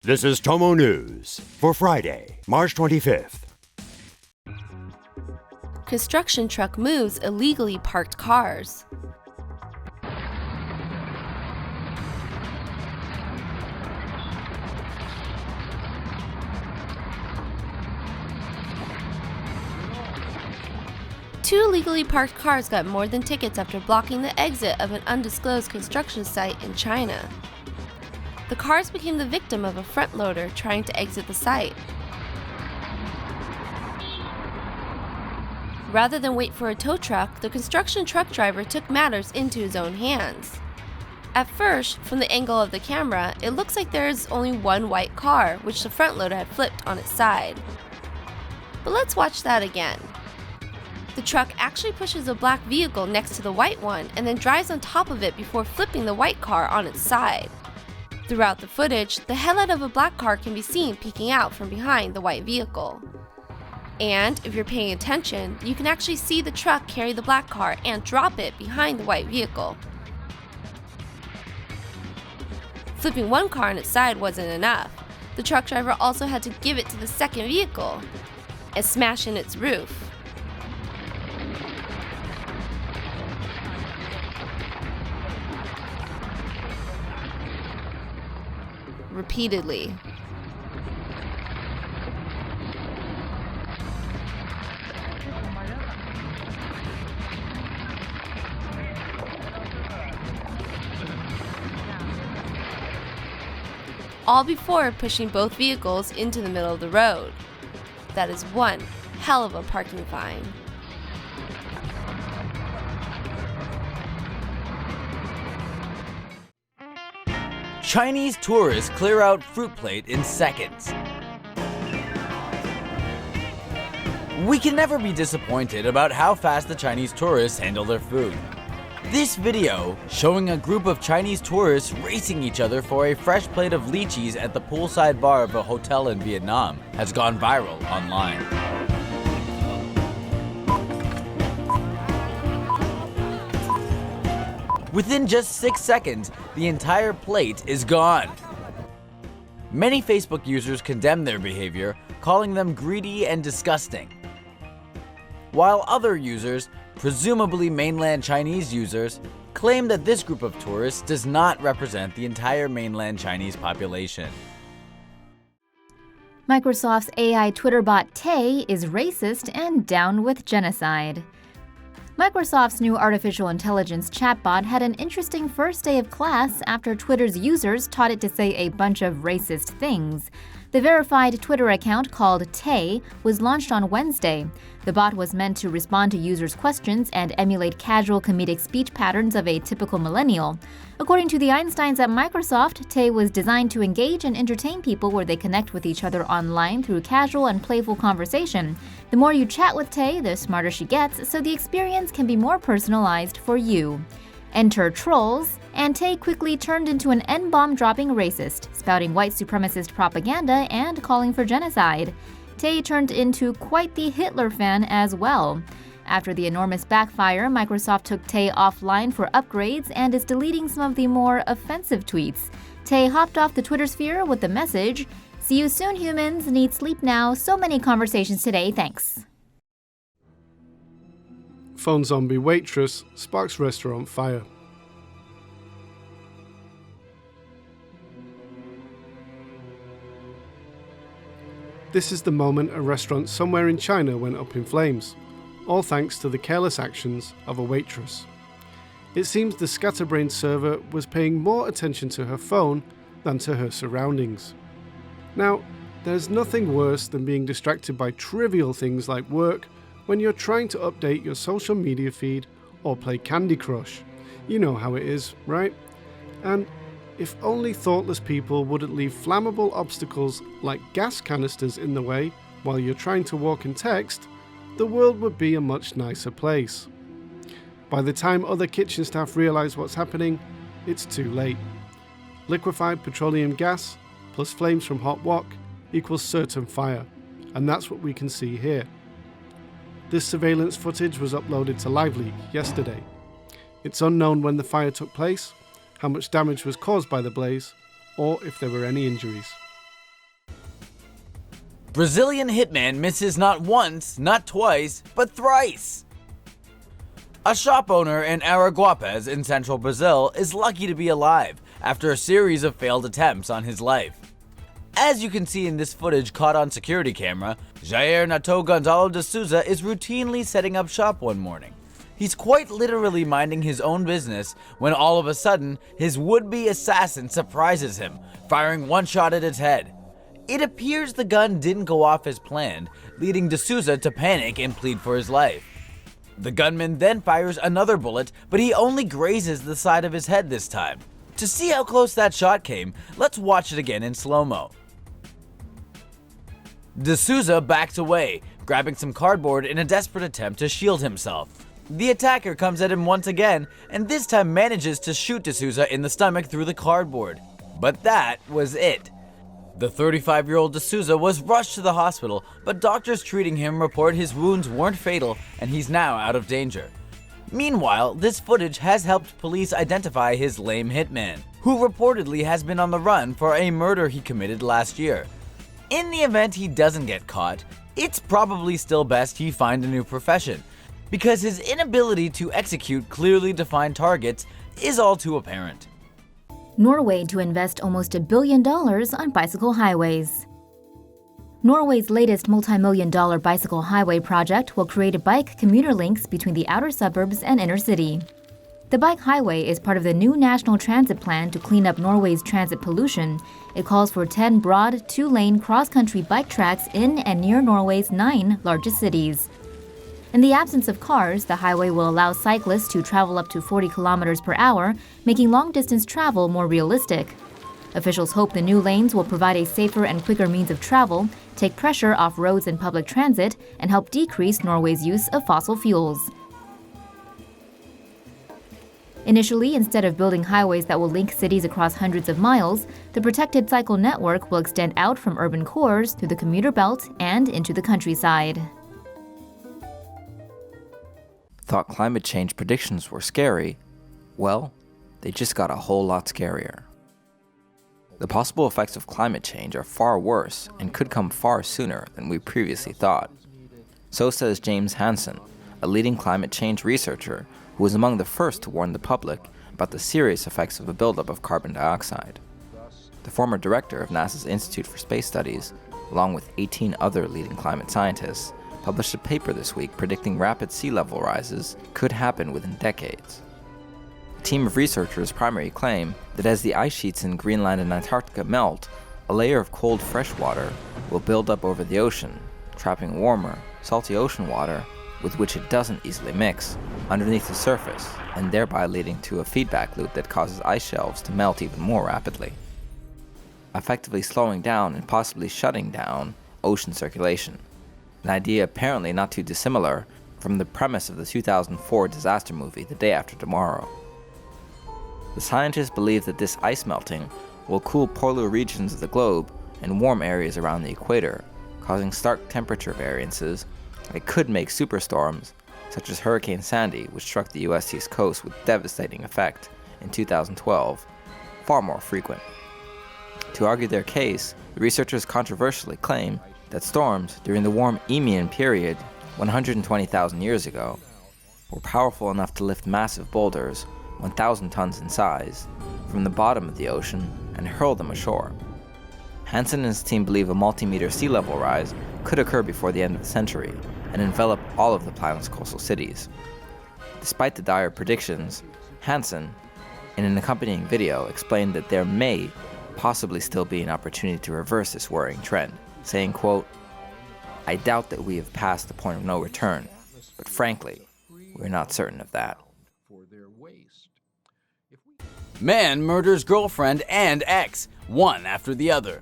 This is TomoNews for Friday, March 25th. Construction truck moves illegally parked cars. Two illegally parked cars got more than tickets after blocking the exit of an undisclosed construction site in China. The cars became the victim of a front loader trying to exit the site. Rather than wait for a tow truck, the construction truck driver took matters into his own hands. At first, from the angle of the camera, it looks like there is only one white car, which the front loader had flipped on its side. But let's watch that again. The truck actually pushes a black vehicle next to the white one and then drives on top of it before flipping the white car on its side. Throughout the footage, the headlight of a black car can be seen peeking out from behind the white vehicle. And if you're paying attention, you can actually see the truck carry the black car and drop it behind the white vehicle. Flipping one car on its side wasn't enough. The truck driver also had to give it to the second vehicle and smash in its roof. Repeatedly. All before pushing both vehicles into the middle of the road. That is one hell of a parking fine. Chinese tourists clear out fruit plate in seconds. We can never be disappointed about how fast the Chinese tourists handle their food. This video, showing a group of Chinese tourists racing each other for a fresh plate of lychees at the poolside bar of a hotel in Vietnam, has gone viral online. Within just 6 seconds, the entire plate is gone. Many Facebook users condemn their behavior, calling them greedy and disgusting. While other users, presumably mainland Chinese users, claim that this group of tourists does not represent the entire mainland Chinese population. Microsoft's AI Twitter bot Tay is racist and down with genocide. Microsoft's new artificial intelligence chatbot had an interesting first day of class after Twitter's users taught it to say a bunch of racist things. The verified Twitter account called Tay was launched on Wednesday. The bot was meant to respond to users' questions and emulate casual comedic speech patterns of a typical millennial. According to the Einsteins at Microsoft, Tay was designed to engage and entertain people where they connect with each other online through casual and playful conversation. The more you chat with Tay, the smarter she gets, so the experience can be more personalized for you. Enter trolls, and Tay quickly turned into an N-bomb dropping racist, spouting white supremacist propaganda and calling for genocide. Tay turned into quite the Hitler fan as well. After the enormous backfire, Microsoft took Tay offline for upgrades and is deleting some of the more offensive tweets. Tay hopped off the Twitter sphere with the message, "See you soon, humans. Need sleep now. So many conversations today. Thanks." Phone zombie waitress sparks restaurant fire. This is the moment a restaurant somewhere in China went up in flames, all thanks to the careless actions of a waitress. It seems the scatterbrained server was paying more attention to her phone than to her surroundings. Now, there's nothing worse than being distracted by trivial things like work when you're trying to update your social media feed or play Candy Crush. You know how it is, right? And if only thoughtless people wouldn't leave flammable obstacles like gas canisters in the way while you're trying to walk and text, the world would be a much nicer place. By the time other kitchen staff realize what's happening, it's too late. Liquefied petroleum gas plus flames from hot wok equals certain fire, and that's what we can see here. This surveillance footage was uploaded to LiveLeak yesterday. It's unknown when the fire took place, how much damage was caused by the blaze, or if there were any injuries. Brazilian hitman misses not once, not twice, but thrice. A shop owner in Araguapés in central Brazil is lucky to be alive after a series of failed attempts on his life. As you can see in this footage caught on security camera, Jaire Nato Gonzalo de Sousa is routinely setting up shop one morning. He's quite literally minding his own business when all of a sudden, his would-be assassin surprises him, firing one shot at his head. It appears the gun didn't go off as planned, leading de Sousa to panic and plead for his life. The gunman then fires another bullet, but he only grazes the side of his head this time. To see how close that shot came, let's watch it again in slow-mo. De Sousa backs away, grabbing some cardboard in a desperate attempt to shield himself. The attacker comes at him once again, and this time manages to shoot de Sousa in the stomach through the cardboard. But that was it. The 35-year-old de Sousa was rushed to the hospital, but doctors treating him report his wounds weren't fatal and he's now out of danger. Meanwhile, this footage has helped police identify his lame hitman, who reportedly has been on the run for a murder he committed last year. In the event he doesn't get caught, it's probably still best he find a new profession, because his inability to execute clearly defined targets is all too apparent. Norway to invest almost $1 billion on bicycle highways. Norway's latest multi-million-dollar bicycle highway project will create bike commuter links between the outer suburbs and inner city. The bike highway is part of the new national transit plan to clean up Norway's transit pollution. It calls for 10 broad, 2-lane cross-country bike tracks in and near Norway's 9 largest cities. In the absence of cars, the highway will allow cyclists to travel up to 40 kilometers per hour, making long-distance travel more realistic. Officials hope the new lanes will provide a safer and quicker means of travel, take pressure off roads and public transit, and help decrease Norway's use of fossil fuels. Initially, instead of building highways that will link cities across hundreds of miles, the protected cycle network will extend out from urban cores through the commuter belt and into the countryside. Thought climate change predictions were scary? Well, they just got a whole lot scarier. The possible effects of climate change are far worse and could come far sooner than we previously thought. So says James Hansen, a leading climate change researcher who was among the first to warn the public about the serious effects of a buildup of carbon dioxide. The former director of NASA's Institute for Space Studies, along with 18 other leading climate scientists, published a paper this week predicting rapid sea level rises could happen within decades. A team of researchers primarily claim that as the ice sheets in Greenland and Antarctica melt, a layer of cold fresh water will build up over the ocean, trapping warmer, salty ocean water with which it doesn't easily mix underneath the surface, and thereby leading to a feedback loop that causes ice shelves to melt even more rapidly, effectively slowing down and possibly shutting down ocean circulation. An idea apparently not too dissimilar from the premise of the 2004 disaster movie The Day After Tomorrow. The scientists believe that this ice melting will cool polar regions of the globe and warm areas around the equator, causing stark temperature variances that could make superstorms, such as Hurricane Sandy, which struck the US East Coast with devastating effect in 2012, far more frequent. To argue their case, the researchers controversially claim that storms during the warm Eemian period 120,000 years ago were powerful enough to lift massive boulders 1,000 tons in size from the bottom of the ocean and hurl them ashore. Hansen and his team believe a multi-meter sea level rise could occur before the end of the century and envelop all of the planet's coastal cities. Despite the dire predictions, Hansen, in an accompanying video, explained that there may possibly still be an opportunity to reverse this worrying trend, saying, quote, "I doubt that we have passed the point of no return, but frankly, we're not certain of that." Man murders girlfriend and ex, one after the other.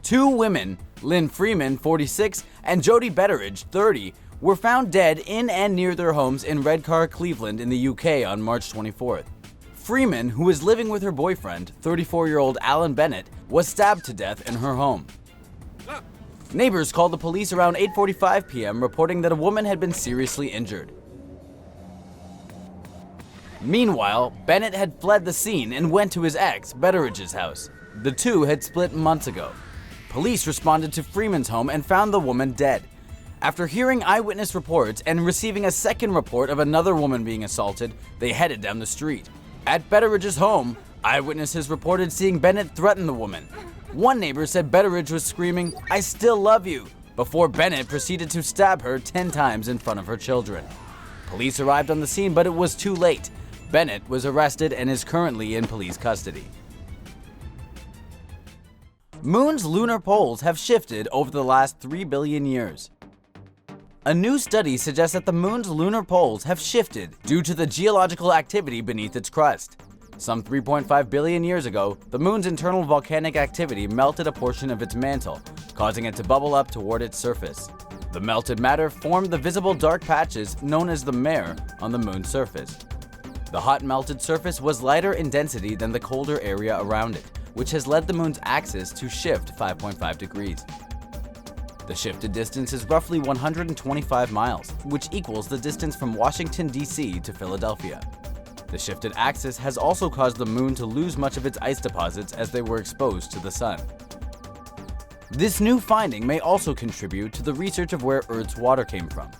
Two women, Lynn Freeman, 46, and Jodie Betteridge, 30, were found dead in and near their homes in Redcar, Cleveland in the UK on March 24th. Freeman, who was living with her boyfriend, 34-year-old Alan Bennett, was stabbed to death in her home. Neighbors called the police around 8:45 p.m. reporting that a woman had been seriously injured. Meanwhile, Bennett had fled the scene and went to his ex, Betteridge's house. The two had split months ago. Police responded to Freeman's home and found the woman dead. After hearing eyewitness reports and receiving a second report of another woman being assaulted, they headed down the street. At Betteridge's home, eyewitnesses reported seeing Bennett threaten the woman. One neighbor said Betteridge was screaming, "I still love you," before Bennett proceeded to stab her 10 times in front of her children. Police arrived on the scene, but it was too late. Bennett was arrested and is currently in police custody. Moon's lunar poles have shifted over the last 3 billion years. A new study suggests that the moon's lunar poles have shifted due to the geological activity beneath its crust. Some 3.5 billion years ago, the moon's internal volcanic activity melted a portion of its mantle, causing it to bubble up toward its surface. The melted matter formed the visible dark patches known as the mare on the moon's surface. The hot melted surface was lighter in density than the colder area around it, which has led the moon's axis to shift 5.5 degrees. The shifted distance is roughly 125 miles, which equals the distance from Washington, D.C. to Philadelphia. The shifted axis has also caused the moon to lose much of its ice deposits as they were exposed to the sun. This new finding may also contribute to the research of where Earth's water came from.